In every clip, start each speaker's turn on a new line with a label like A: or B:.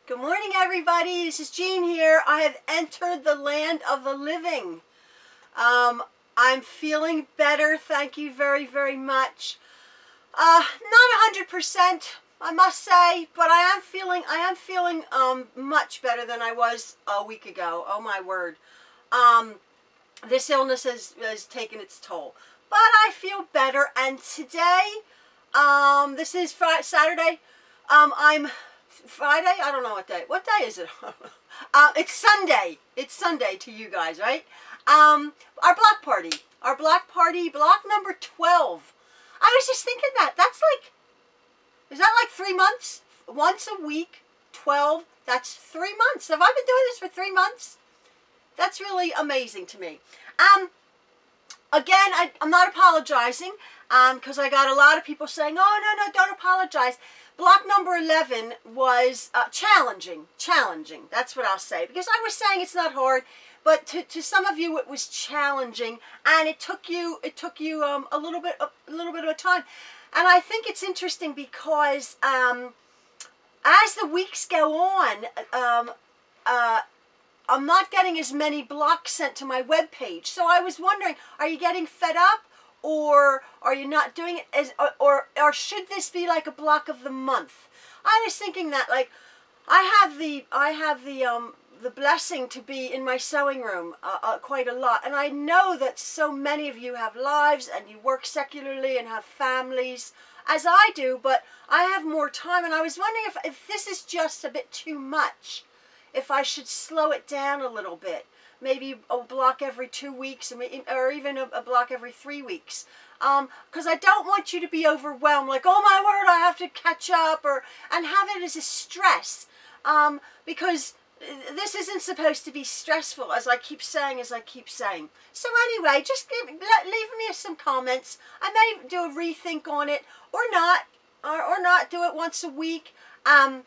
A: Good morning, everybody. This is Jean here. I have entered the land of the living. I'm feeling better. Thank you very, very much. Not 100%, I must say, but I am feeling much better than I was a week ago. Oh my word. This illness has taken its toll, but I feel better. And today, this is Saturday. I'm Friday? I don't know what day. What day is it? It's Sunday. It's Sunday to you guys, right? Our block party. Our block party, block number 12. I was just thinking that's like, is that like 3 months? Once a week, 12. That's 3 months. Have I been doing this for 3 months? That's really amazing to me. Again, I'm not apologizing because I got a lot of people saying, oh, no, don't apologize. Block number 11 was challenging. That's what I'll say. Because I was saying it's not hard, but to some of you it was challenging, and it took you a little bit of a time. And I think it's interesting because as the weeks go on, I'm not getting as many blocks sent to my webpage. So I was wondering, are you getting fed up? Or are you not doing it or should this be like a block of the month? I was thinking that, like, I have the blessing to be in my sewing room quite a lot, and I know that so many of you have lives and you work secularly and have families, as I do, but I have more time, and I was wondering if this is just a bit too much, if I should slow it down a little bit. Maybe a block every 2 weeks, or even a block every 3 weeks. Because I don't want you to be overwhelmed, like, oh my word, I have to catch up, and have it as a stress. Because this isn't supposed to be stressful, as I keep saying. So anyway, just leave me some comments. I may do a rethink on it, or not, or not do it once a week. I'm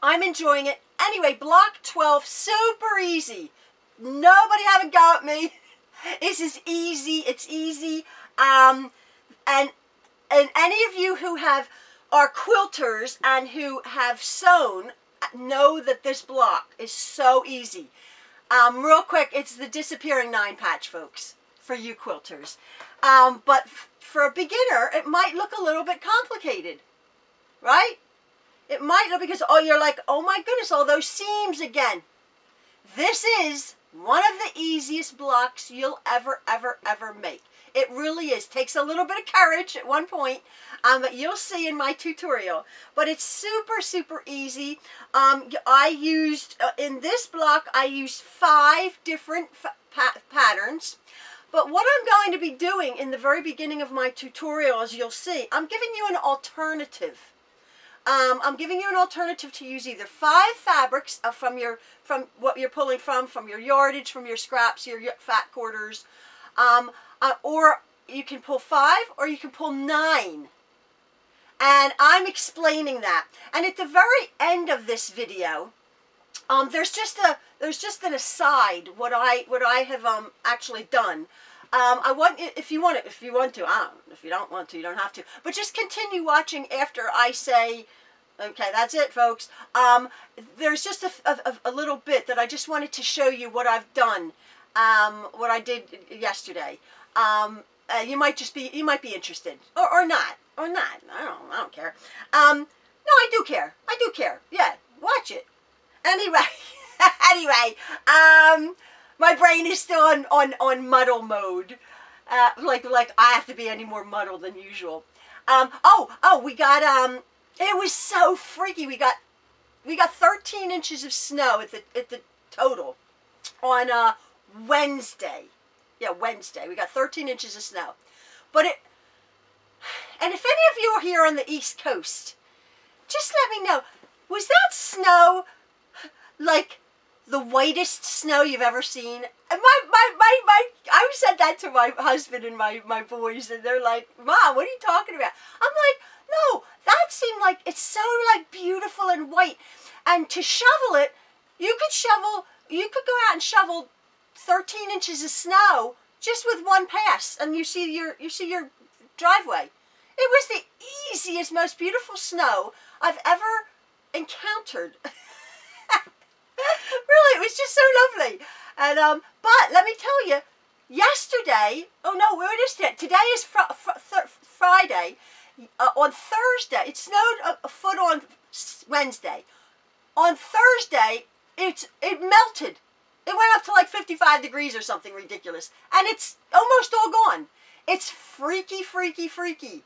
A: enjoying it. Anyway, block 12, super easy. Nobody have a go at me. This is easy. It's easy. And any of you who are quilters and who have sewn know that this block is so easy. Real quick, it's the disappearing 9 patch, folks, for you quilters. But for a beginner, it might look a little bit complicated, right? It might look, because you're like, oh my goodness, all those seams again. This is one of the easiest blocks you'll ever make. It really is. Takes a little bit of courage at one point, but you'll see in my tutorial. But it's super easy. I used, in this block, I used 5 different patterns. But what I'm going to be doing in the very beginning of my tutorial, as you'll see, I'm giving you an alternative. I'm giving you an alternative to use either 5 fabrics from what you're pulling from your yardage, from your scraps, your fat quarters, or you can pull 5 or you can pull 9. And I'm explaining that. And at the very end of this video, there's just an aside what I have actually done. I want, if you want to, if you don't want to, you don't have to. But just continue watching after I say, okay, that's it, folks. There's just a little bit that I just wanted to show you what I've done, what I did yesterday. You might be interested, or not. I don't care. No, I do care. Yeah, watch it. Anyway, my brain is still on muddle mode. Like I have to be any more muddled than usual. We got it was so freaky. We got 13 inches of snow at the total on Wednesday. Yeah, Wednesday. We got 13 inches of snow. And if any of you are here on the East Coast, just let me know. Was that snow like the whitest snow you've ever seen? And I said that to my husband and my boys, and they're like, Mom, what are you talking about? I'm like, no, that seemed like, it's so like beautiful and white. And to shovel it, you could go out and shovel 13 inches of snow just with one pass, and you see your driveway. It was the easiest, most beautiful snow I've ever encountered. It was just so lovely. And but let me tell you, yesterday, oh no, where is it? Today is Friday. On Thursday, it snowed a foot on Wednesday. On Thursday, it melted. It went up to like 55 degrees or something ridiculous. And it's almost all gone. It's freaky, freaky, freaky.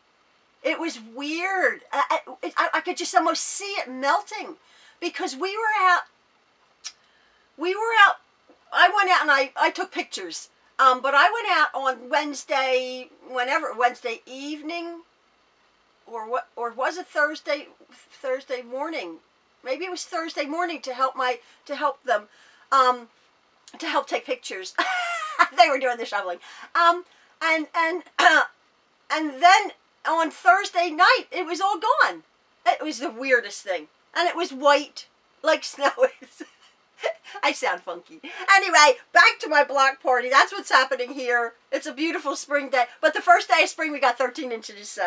A: It was weird. I could just almost see it melting. Because we were out, I went out and I took pictures. But I went out on Wednesday, Wednesday evening, or was it Thursday morning? Maybe it was Thursday morning to help them, to help take pictures. They were doing the shoveling. And then on Thursday night, it was all gone. It was the weirdest thing. And it was white, like snow is. I sound funky. Anyway, back to my block party. That's what's happening here. It's a beautiful spring day. But the first day of spring, we got 13 inches.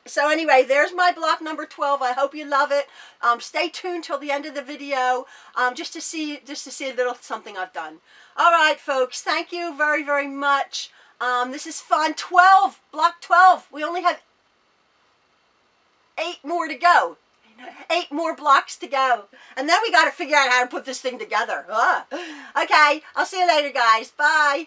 A: So anyway, there's my block number 12. I hope you love it. Stay tuned till the end of the video, just to see a little something I've done. All right, folks. Thank you very, very much. This is fun. 12, block 12. We only have 8 more to go. 8 more blocks to go. And then we got to figure out how to put this thing together. Okay, I'll see you later, guys. Bye.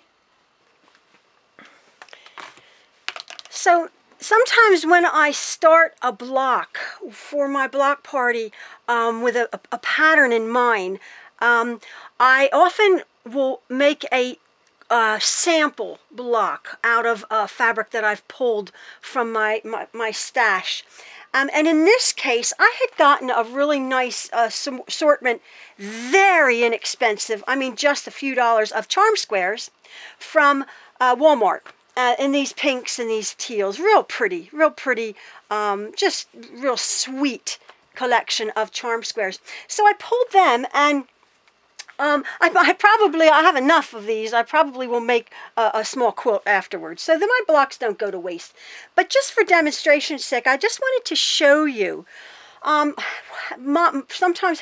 A: So sometimes when I start a block for my block party with a pattern in mind, I often will make a sample block out of fabric that I've pulled from my stash. And in this case, I had gotten a really nice assortment, very inexpensive, I mean just a few dollars, of charm squares from Walmart. In these pinks and these teals. Real pretty, just real sweet collection of charm squares. So I pulled them, and I have enough of these. I probably will make a small quilt afterwards, so that my blocks don't go to waste. But just for demonstration's sake, I just wanted to show you sometimes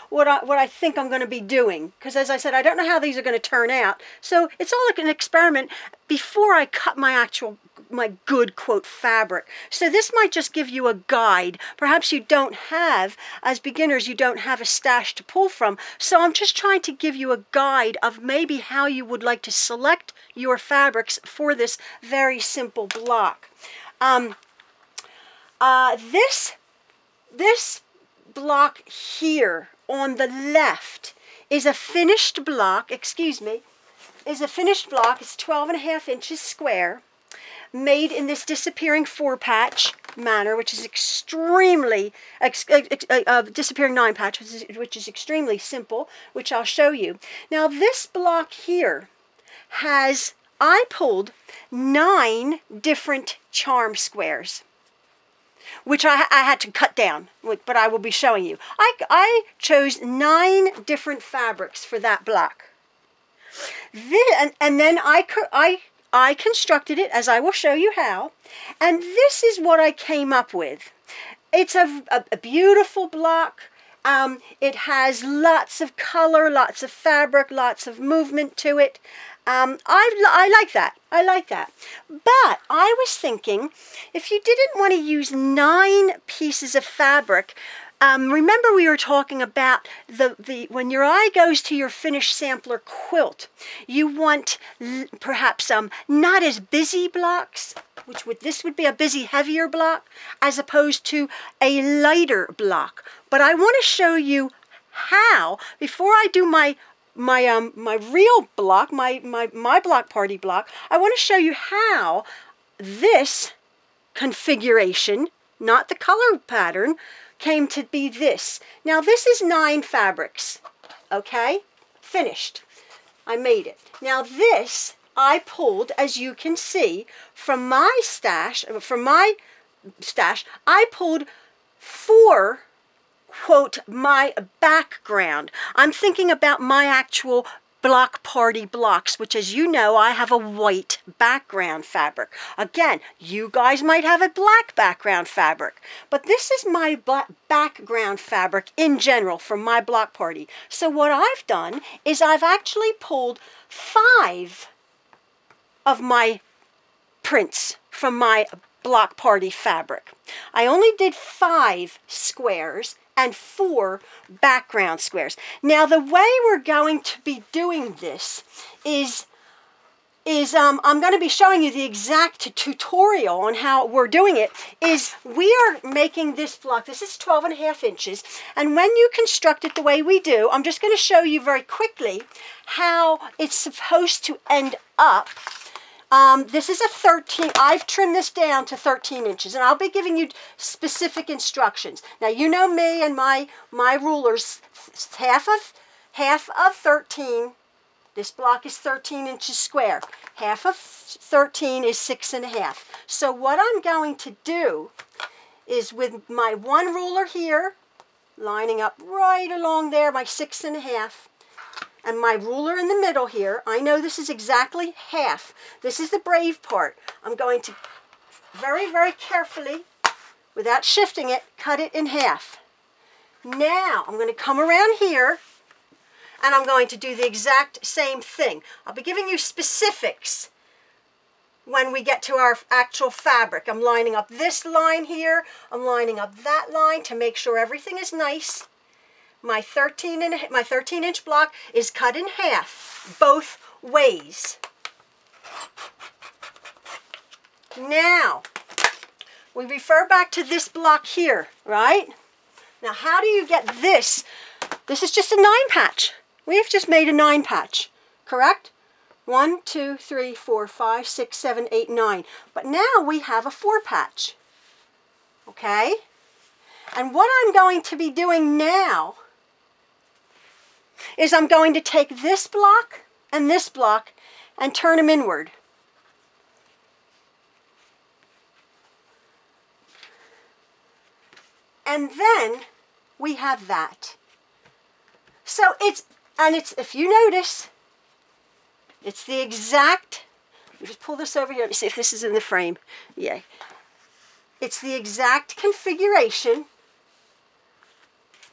A: what I think I'm going to be doing, because as I said, I don't know how these are going to turn out. So it's all like an experiment before I cut my good quote fabric. So this might just give you a guide. Perhaps you don't have, as beginners, you don't have a stash to pull from. So I'm just trying to give you a guide of maybe how you would like to select your fabrics for this very simple block. This block here on the left is a finished block, is a finished block. It's 12.5 inches square, made in this disappearing 4-patch manner, which is extremely, disappearing 9-patch, which is extremely simple, which I'll show you. Now this block here I pulled 9 different charm squares, which I had to cut down, but I will be showing you. I chose 9 different fabrics for that block. And then I constructed it, as I will show you how, and this is what I came up with. It's a beautiful block. It has lots of color, lots of fabric, lots of movement to it. I like that. I like that. But I was thinking, if you didn't want to use 9 pieces of fabric, remember we were talking about when your eye goes to your finished sampler quilt, you want perhaps not as busy blocks, this would be a busy, heavier block, as opposed to a lighter block. But I want to show you how, before I do my real block, my block party block, I want to show you how this configuration, not the color pattern, came to be this. Now this is 9 fabrics, okay? Finished. I made it. Now this I pulled, as you can see, from my stash, I pulled 4, quote, my background. I'm thinking about my actual block party blocks, which, as you know, I have a white background fabric. Again, you guys might have a black background fabric, but this is my background fabric in general for my block party. So what I've done is I've actually pulled 5 of my prints from my block party fabric. I only did 5 squares and 4 background squares. Now the way we're going to be doing this is I'm going to be showing you the exact tutorial on how we're doing it. Is we are making this block, this is 12.5 inches, and when you construct it the way we do, I'm just going to show you very quickly how it's supposed to end up. This is a 13, I've trimmed this down to 13 inches, and I'll be giving you specific instructions. Now, you know me and my rulers, half of 13, this block is 13 inches square. Half of 13 is 6.5. So what I'm going to do is with my one ruler here, lining up right along there, my 6.5, and my ruler in the middle here, I know this is exactly half. This is the brave part. I'm going to very, very carefully, without shifting it, cut it in half. Now, I'm going to come around here, and I'm going to do the exact same thing. I'll be giving you specifics when we get to our actual fabric. I'm lining up this line here. I'm lining up that line to make sure everything is nice. My 13-inch block is cut in half, both ways. Now, we refer back to this block here, right? Now, how do you get this? This is just a 9 patch. We have just made a 9 patch, correct? 1, 2, 3, 4, 5, 6, 7, 8, 9. But now we have a 4 patch, okay? And what I'm going to be doing now is I'm going to take this block and turn them inward. And then we have that. So it's, if you notice, it's the exact, let me just pull this over here, let me see if this is in the frame. Yeah. It's the exact configuration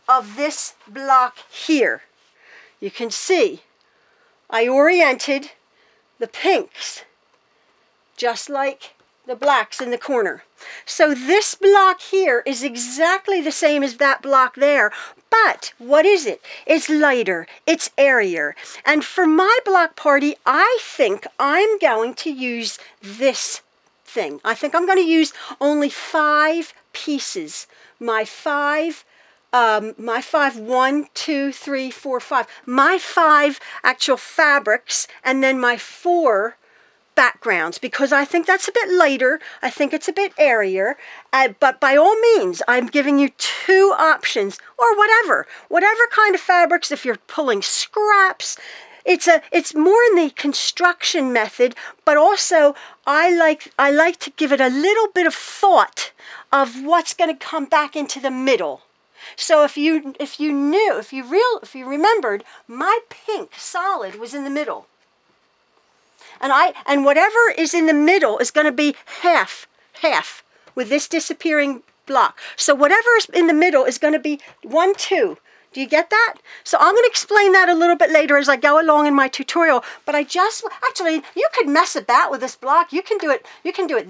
A: of this block here. You can see I oriented the pinks just like the blacks in the corner. So this block here is exactly the same as that block there, but what is it? It's lighter, it's airier. And for my block party, I think I'm going to use this thing. I think I'm going to use only 5 pieces. My 5, 1, 2, 3, 4, 5. My 5 actual fabrics, and then my 4 backgrounds, because I think that's a bit lighter. I think it's a bit airier. But by all means, I'm giving you 2 options, or whatever kind of fabrics. If you're pulling scraps, it's more in the construction method, but also I like to give it a little bit of thought of what's going to come back into the middle. So if you remembered, my pink solid was in the middle. And whatever is in the middle is going to be half with this disappearing block. So whatever is in the middle is going to be 1, 2. Do you get that? So I'm going to explain that a little bit later as I go along in my tutorial. But actually, you could mess about with this block. You can do it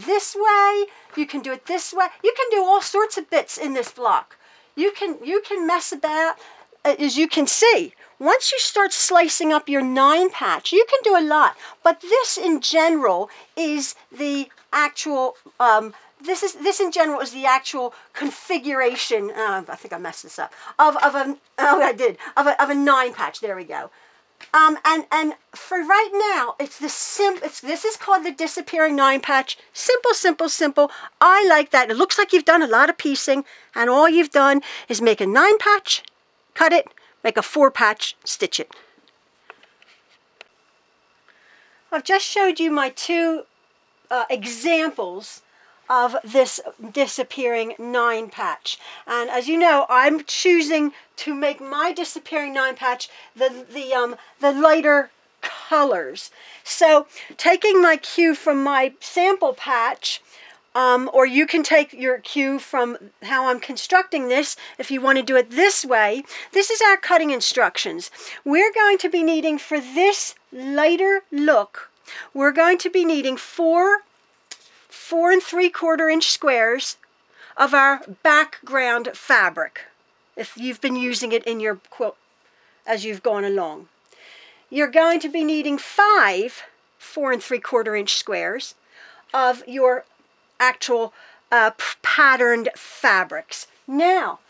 A: this way. You can do it this way. You can do all sorts of bits in this block. You can mess about, as you can see. Once you start slicing up your 9 patch, you can do a lot. But this in general is the actual, this in general is the actual configuration, I think I messed this up, of a 9 patch. There we go. And for right now, it's this is called the disappearing 9 patch. Simple, simple, simple. I like that. It looks like you've done a lot of piecing, and all you've done is make a 9 patch, cut it, make a 4 patch, stitch it. I've just showed you my 2 examples of this disappearing 9 patch. And as you know, I'm choosing to make my disappearing 9 patch the lighter colors. So taking my cue from my sample patch, or you can take your cue from how I'm constructing this if you want to do it this way. This is our cutting instructions. We're going to be needing, for this lighter look, we're going to be needing 4 4 3/4 inch squares of our background fabric, if you've been using it in your quilt as you've gone along. You're going to be needing 5 4 3/4 inch squares of your actual patterned fabrics. Now,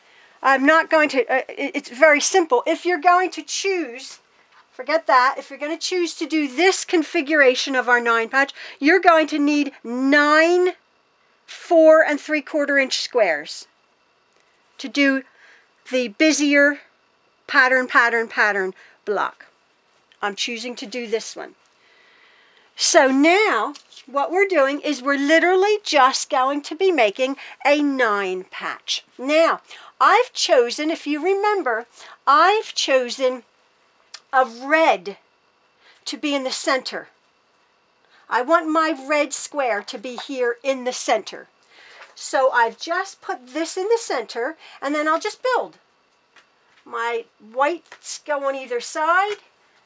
A: I'm not going to, it's very simple. If you're going to choose, forget that, if you're going to choose to do this configuration of our 9 patch, you're going to need 9 4 3/4 inch squares to do the busier pattern block. I'm choosing to do this one. So now what we're doing is we're literally just going to be making a 9 patch. Now, I've chosen, if you remember, I've chosen a red to be in the center. I want my red square to be here in the center. So I've just put this in the center, and then I'll just build. My whites go on either side,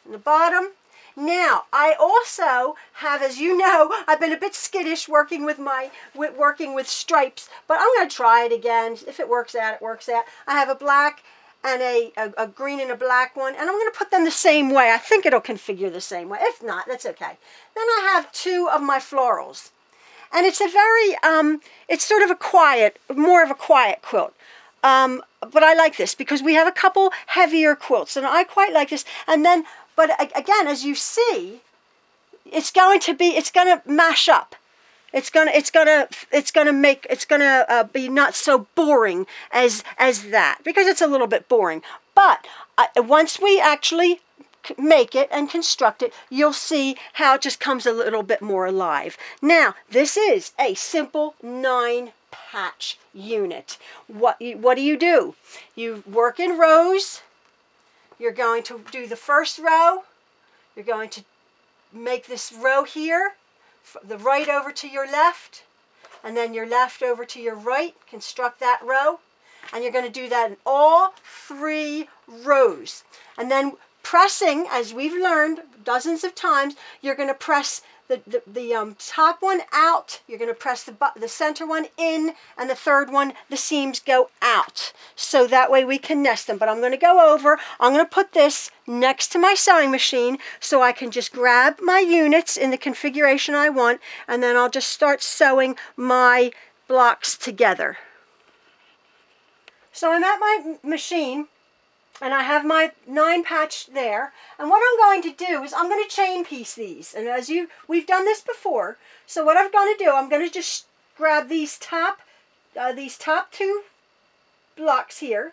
A: and the bottom. Now, I also have, as you know, I've been a bit skittish working with stripes, but I'm going to try it again. If it works out, it works out. I have a black and a green and a black one, and I'm going to put them the same way. I think it'll configure the same way. If not, that's okay. Then I have 2 of my florals. And it's a very, it's sort of a quiet, more of a quiet quilt. But I like this because we have a couple heavier quilts, and I quite like this. And then, but again, as you see, it's going to mash up. It's gonna be not so boring as that, because it's a little bit boring. But once we actually make it and construct it, you'll see how it just comes a little bit more alive. Now, this is a simple 9 patch unit. What do? You work in rows. You're going to do the first row. You're going to make this row here, the right over to your left, and then your left over to your right. Construct that row, and you're going to do that in all 3 rows. And then pressing, as we've learned dozens of times, you're going to press the top one out, you're going to press the center one in, and the third one, the seams go out. So that way we can nest them. But I'm going to go over, I'm going to put this next to my sewing machine so I can just grab my units in the configuration I want, and then I'll just start sewing my blocks together. So I'm at my machine, and I have my 9 patch there, and what I'm going to do is I'm going to chain piece these. And we've done this before, so what I'm going to do, I'm going to just grab these top 2 blocks here,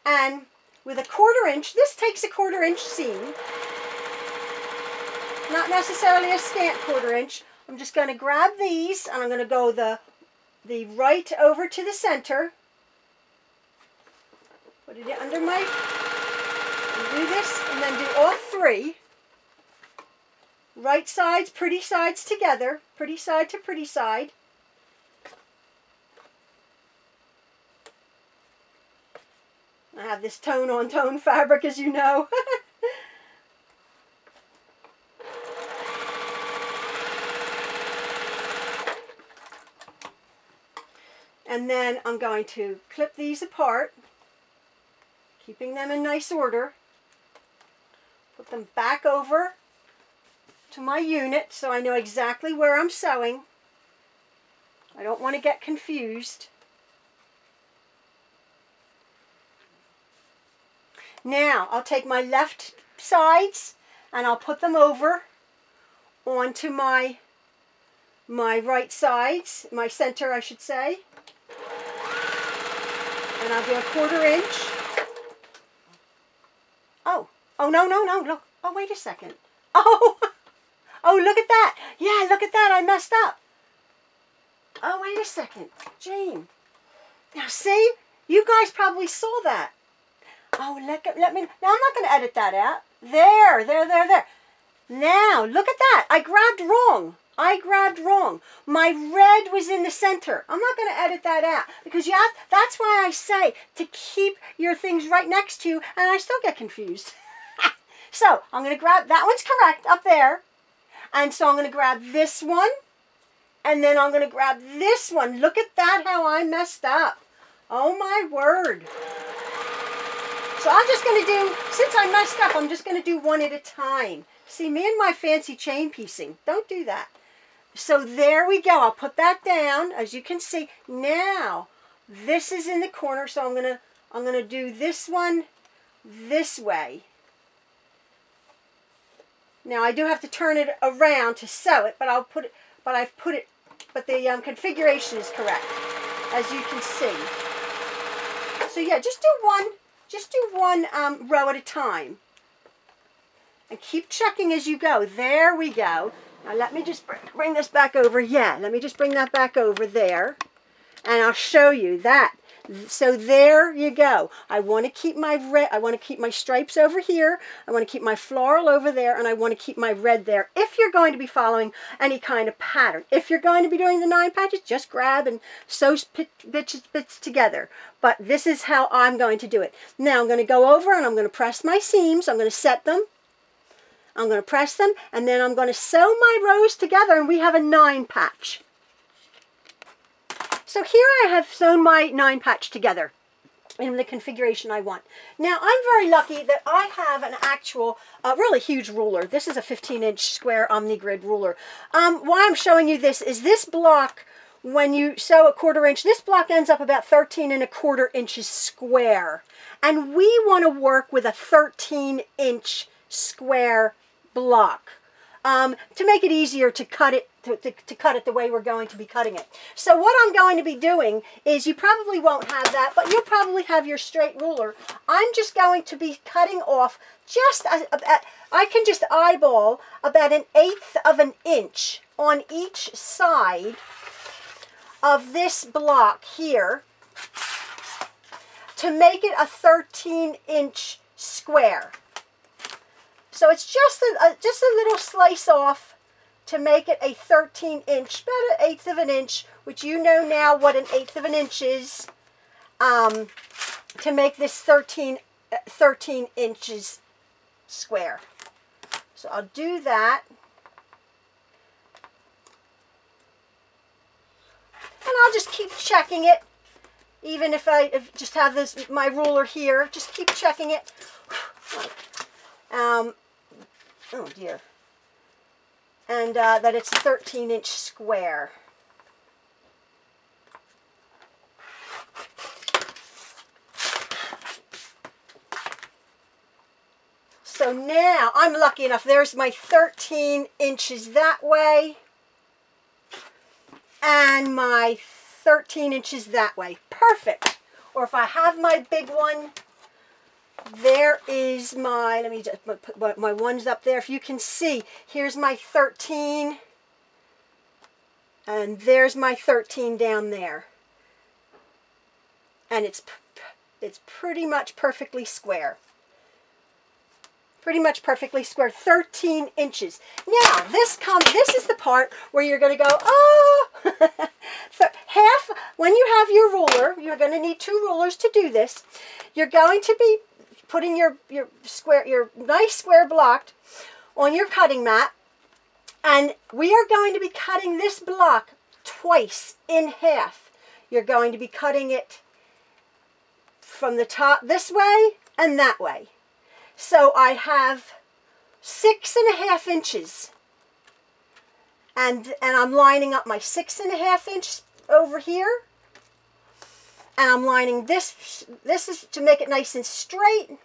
A: and with a 1/4 inch, this takes a 1/4 inch seam, not necessarily a scant 1/4 inch. I'm just going to grab these, and I'm going to go the right over to the center. Put it under my, and do this, and then do all 3. Right sides, pretty sides together, pretty side to pretty side. I have this tone-on-tone fabric, as you know. And then I'm going to clip these apart, keeping them in nice order. Put them back over to my unit so I know exactly where I'm sewing. I don't want to get confused. Now I'll take my left sides and I'll put them over onto my right sides, my center I should say. And I'll do a 1/4 inch. Oh, no, look. Oh, wait a second. Oh, look at that. Yeah, look at that. I messed up. Oh, wait a second, Jane. Now see, you guys probably saw that. Oh, let me, now I'm not going to edit that out. There. Now, look at that. I grabbed wrong. My red was in the center. I'm not going to edit that out because that's why I say to keep your things right next to you, and I still get confused. So, I'm going to grab, that one's correct up there. And so I'm going to grab this one, and then I'm going to grab this one. Look at that, how I messed up. Oh my word. So I'm just going to do, since I messed up, I'm just going to do one at a time. See, me and my fancy chain piecing. Don't do that. So there we go. I'll put that down, as you can see. Now, this is in the corner, so I'm gonna do this one this way. Now I do have to turn it around to sew it, but the configuration is correct, as you can see. So yeah, just do one row at a time. And keep checking as you go. There we go. Now let me just bring this back over. Yeah, let me just bring that back over there. And I'll show you that. So there you go. I want to keep my red, I want to keep my stripes over here. I want to keep my floral over there, and I want to keep my red there. If you're going to be following any kind of pattern. If you're going to be doing the 9 patches, just grab and sew bits together. But this is how I'm going to do it. Now I'm going to go over and I'm going to press my seams. I'm going to set them. I'm going to press them, and then I'm going to sew my rows together, and we have a 9 patch. So here I have sewn my 9 patch together in the configuration I want. Now I'm very lucky that I have an actual, really huge ruler. This is a 15-inch square OmniGrid ruler. Why I'm showing you this is this block, when you sew a 1/4 inch, this block ends up about 13¼ inches square. And we want to work with a 13-inch square block to make it easier to cut it to cut it the way we're going to be cutting it. So what I'm going to be doing is, you probably won't have that, but you'll probably have your straight ruler. I'm just going to be cutting off just I can just eyeball about 1/8 of an inch on each side of this block here to make it a 13-inch square. So it's just a little slice off to make it a 13-inch, about 1/8 of an inch, which you know now what 1/8 of an inch is, to make this 13 inches square. So I'll do that. And I'll just keep checking it, even if I just have my ruler here, just keep checking it. Oh dear. And that it's a 13-inch square. So now I'm lucky enough, there's my 13 inches that way and my 13 inches that way. Perfect. Or if I have my big one, there is my, let me just put my ones up there. If you can see, here's my 13, and there's my 13 down there. And it's pretty much perfectly square. Pretty much perfectly square, 13 inches. Now, this is the part where you're going to go, oh! So when you have your ruler, you're going to need 2 rulers to do this. You're going to be putting your nice square block on your cutting mat, and we are going to be cutting this block twice in half. You're going to be cutting it from the top this way and that way. So I have 6½ inches, and I'm lining up my 6½ inch over here. And I'm lining this is to make it nice and straight.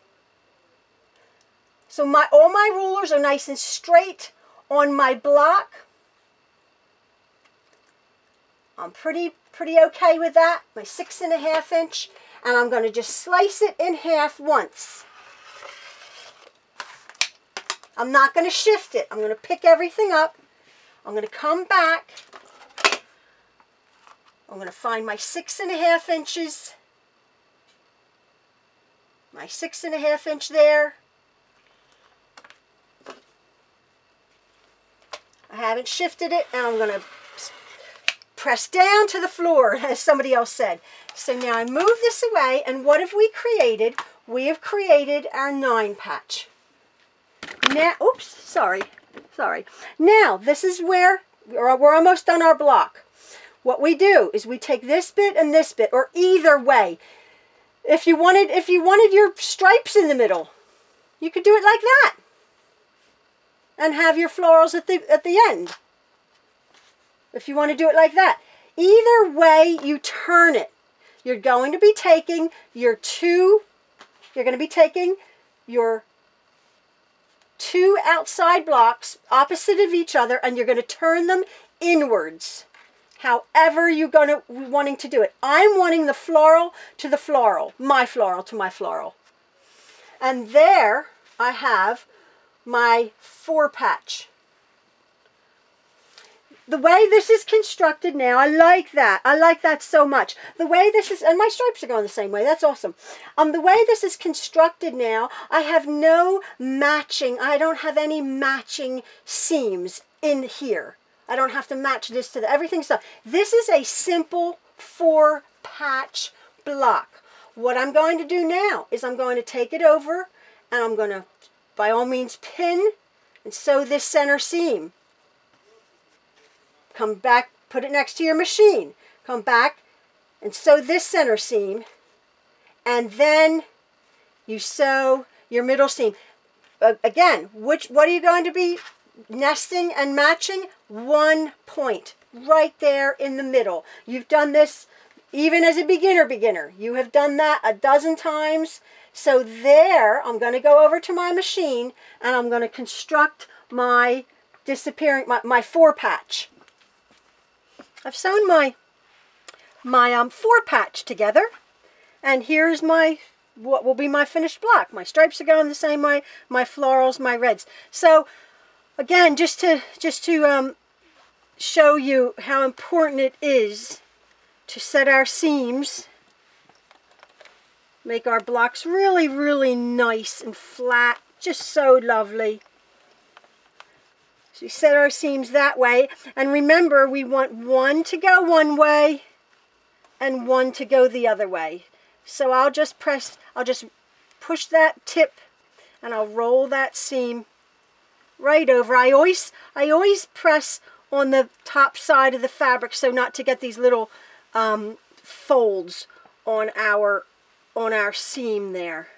A: So all my rulers are nice and straight on my block. I'm pretty okay with that, my 6½ inch. And I'm going to just slice it in half once. I'm not going to shift it. I'm going to pick everything up. I'm going to come back. I'm going to find my 6.5 inches. My 6.5 inch there. I haven't shifted it, and I'm going to press down to the floor, as somebody else said. So now I move this away, and what have we created? We have created our 9 patch. Now, oops, sorry. Now, this is where we're almost done our block. What we do is we take this bit and this bit, or either way. If you wanted your stripes in the middle, you could do it like that, and have your florals at the end. If you want to do it like that, either way you turn it, you're going to be taking your two outside blocks opposite of each other, and you're going to turn them inwards. However you're wanting to do it. I'm wanting the floral to the floral, my floral to my floral. And there I have my 4 patch. The way this is constructed now, I like that. I like that so much. The way this is, and my stripes are going the same way. That's awesome. The way this is constructed now, I have no matching. I don't have any matching seams in here. I don't have to match this to everything's done. This is a simple 4 patch block. What I'm going to do now is I'm going to take it over, and I'm going to, by all means, pin and sew this center seam. Come back, put it next to your machine. Come back and sew this center seam, and then you sew your middle seam. Again, what are you going to be nesting and matching? 1 point right there in the middle. You've done this even as a beginner. You have done that a dozen times. So there, I'm going to go over to my machine, and I'm going to construct my my 4 patch. I've sewn my 4 patch together, and here's what will be my finished block. My stripes are going the same way, my florals, my reds. So again, just to show you how important it is to set our seams, make our blocks really, really nice and flat, just so lovely. So we set our seams that way, and remember, we want one to go one way and one to go the other way. So I'll just push that tip, and I'll roll that seam right over. I always press on the top side of the fabric so not to get these little folds on our seam there.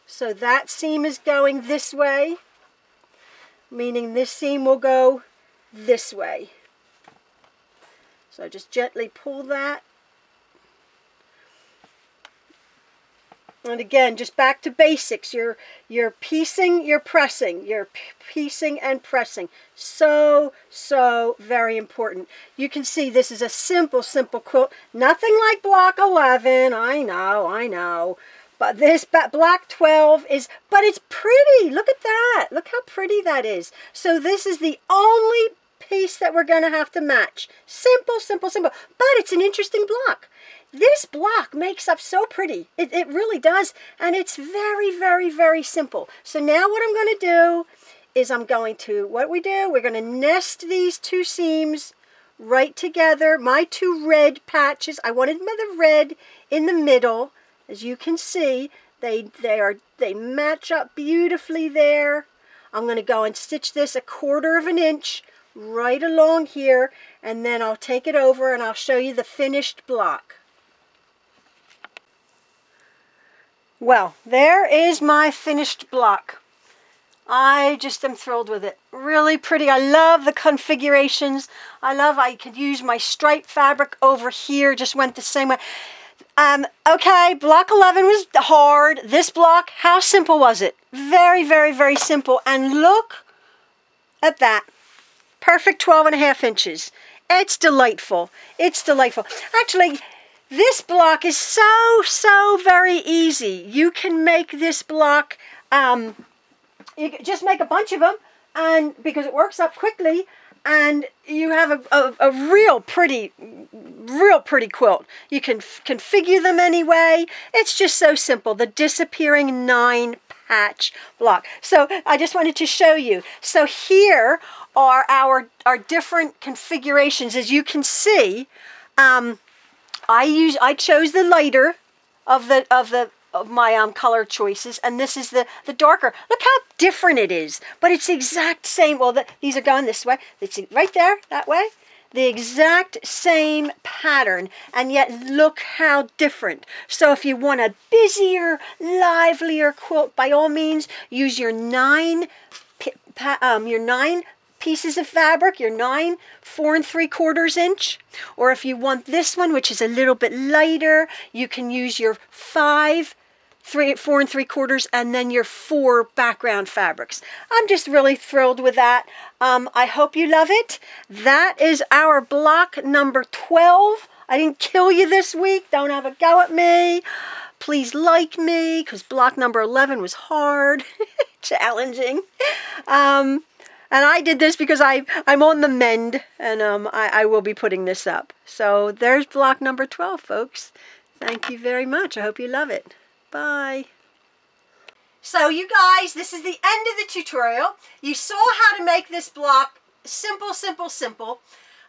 A: So that seam is going this way, meaning this seam will go this way. So just gently pull that. And again, just back to basics. You're piecing, you're pressing. You're piecing and pressing. So very important. You can see this is a simple quilt. Nothing like block 11. I know. But this block 12 is, but it's pretty. Look at that. Look how pretty that is. So this is the only piece that we're going to have to match. Simple. But it's an interesting block. This block makes up so pretty. It really does. And it's very simple. So now what I'm going to do is we're going to nest these 2 seams right together. My 2 red patches. I wanted the red in the middle. As you can see, they match up beautifully there. I'm going to go and stitch this 1/4 inch right along here, and then I'll take it over and I'll show you the finished block. Well, there is my finished block. I just am thrilled with it. Really pretty. I love the configurations. I could use my striped fabric over here, just went the same way. Okay, block 11 was hard. This block, how simple was it? Very simple. And look at that. Perfect 12.5 inches. It's delightful. Actually, this block is so very easy. You can make this block, you just make a bunch of them, and because it works up quickly, and you have a real pretty quilt. You can configure them anyway. It's just so simple. The disappearing 9 patch block. So I just wanted to show you. So here are our different configurations. As you can see, I chose the lighter of my color choices, and this is the darker. Look how different it is, but it's the exact same. Well, these are going this way. It's right there, that way. The exact same pattern, and yet look how different. So if you want a busier, livelier quilt, by all means, use your 9 pieces of fabric, your 9 4 3/4 inch, or if you want this one, which is a little bit lighter, you can use your 5 4 3/4 and then your 4 background fabrics. I'm just really thrilled with that. I hope you love it. That is our block number 12. I didn't kill you this week. Don't have a go at me. Please like me, because block number 11 was hard, challenging. And I did this because I'm on the mend, and I will be putting this up. So there's block number 12, folks. Thank you very much. I hope you love it. Bye. So you guys, this is the end of the tutorial. You saw how to make this block. Simple, simple, simple.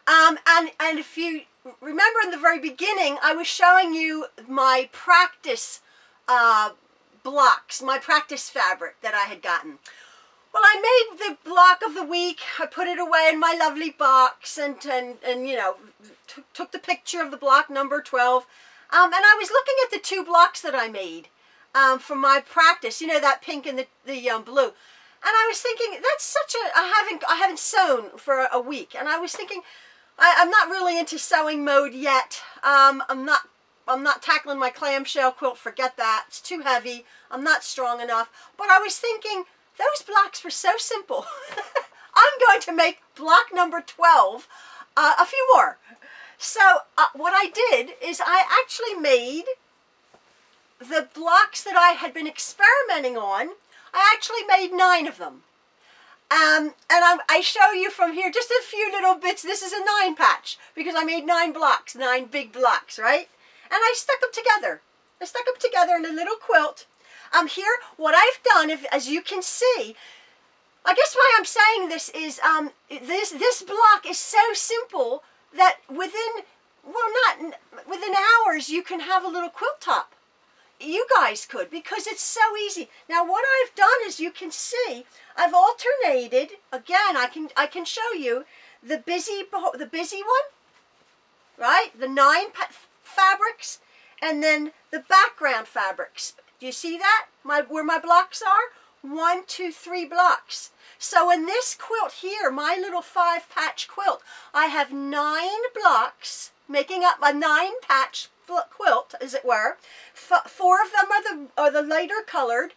A: And if you remember in the very beginning, I was showing you my practice blocks, my practice fabric that I had gotten. Well, I made the block of the week. I put it away in my lovely box, and you know, took the picture of the block number 12. And I was looking at the 2 blocks that I made for my practice. You know, that pink and the blue. And I was thinking, that's such a, I haven't sewn for a week. And I was thinking, I'm not really into sewing mode yet. I'm not tackling my clamshell quilt. Forget that. It's too heavy. I'm not strong enough. But I was thinking, those blocks were so simple. I'm going to make block number 12 a few more. So what I did is I actually made the blocks that I had been experimenting on. I actually made 9 of them. And I show you from here just a few little bits. This is a 9 patch because I made 9 blocks, 9 big blocks, right? And I stuck them together. I stuck them together in a little quilt. Here, what I've done, as you can see, I guess why I'm saying this is this block is so simple that within hours you can have a little quilt top. You guys could, because it's so easy. Now what I've done, as you can see, I've alternated. Again, I can show you the busy one, right? The 9 fabrics, and then the background fabrics. Do you see that? Where my blocks are? 1, 2, 3 blocks. So in this quilt here, my little 5 patch quilt, I have 9 blocks making up a 9 patch quilt, as it were. 4 of them are the lighter colored.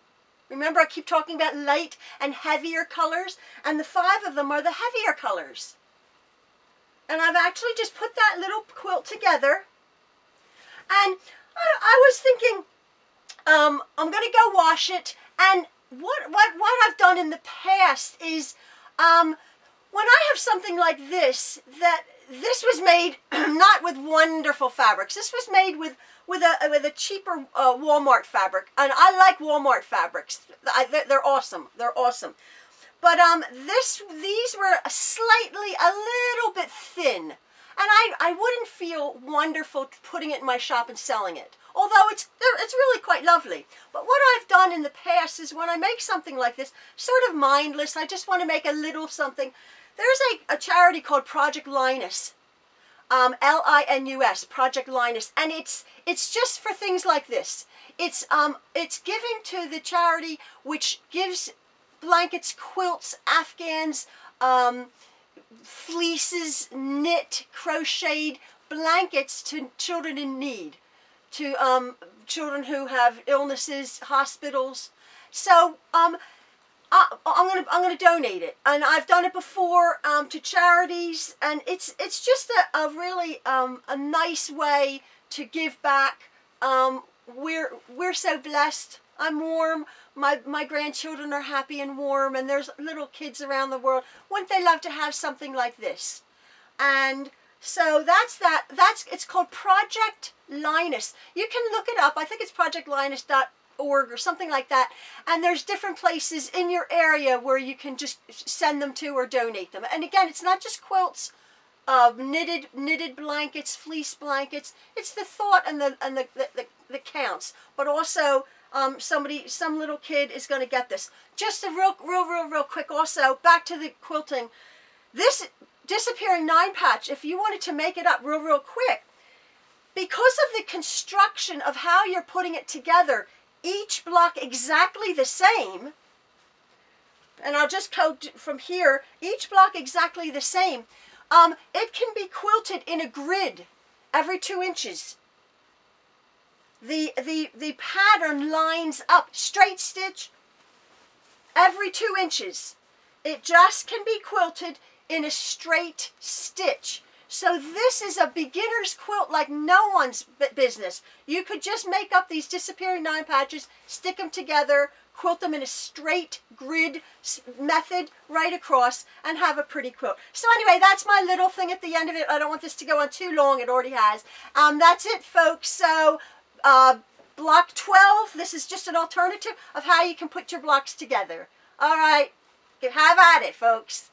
A: Remember, I keep talking about light and heavier colors, and the 5 of them are the heavier colors. And I've actually just put that little quilt together. And I was thinking, I'm going to go wash it. And what I've done in the past is, when I have something like this, this was made not with wonderful fabrics. This was made with a cheaper Walmart fabric, and I like Walmart fabrics. They're awesome. They're awesome. But these were a little bit thin, and I wouldn't feel wonderful putting it in my shop and selling it. Although it's really quite lovely. But what I've done in the past is, when I make something like this, sort of mindless, I just want to make a little something. There's a charity called Project Linus, Linus, Project Linus, and it's just for things like this. It's giving to the charity which gives blankets, quilts, afghans, fleeces, knit, crocheted blankets to children in need, to children who have illnesses, hospitals. So I'm gonna donate it, and I've done it before to charities, and it's just a really a nice way to give back. We're so blessed I'm warm. My grandchildren are happy and warm, and there's little kids around the world. Wouldn't they love to have something like this? And so that's that. It's called Project Linus. You can look it up. I think it's projectlinus.org or something like that. And there's different places in your area where you can just send them to or donate them. And again, it's not just quilts, knitted blankets, fleece blankets. It's the thought and the counts. But also, some little kid is going to get this. Just a real quick. Also, back to the quilting. This disappearing 9 patch, if you wanted to make it up real quick, because of the construction of how you're putting it together, each block exactly the same, and I'll just code from here, each block exactly the same, it can be quilted in a grid every 2 inches. The pattern lines up, straight stitch, every 2 inches. It just can be quilted in a straight stitch. So this is a beginner's quilt like no one's business. You could just make up these disappearing 9 patches, stick them together, quilt them in a straight grid method right across, and have a pretty quilt. So anyway, that's my little thing at the end of it. I don't want this to go on too long. It already has. That's it, folks. So block 12, this is just an alternative of how you can put your blocks together. All right, have at it, folks.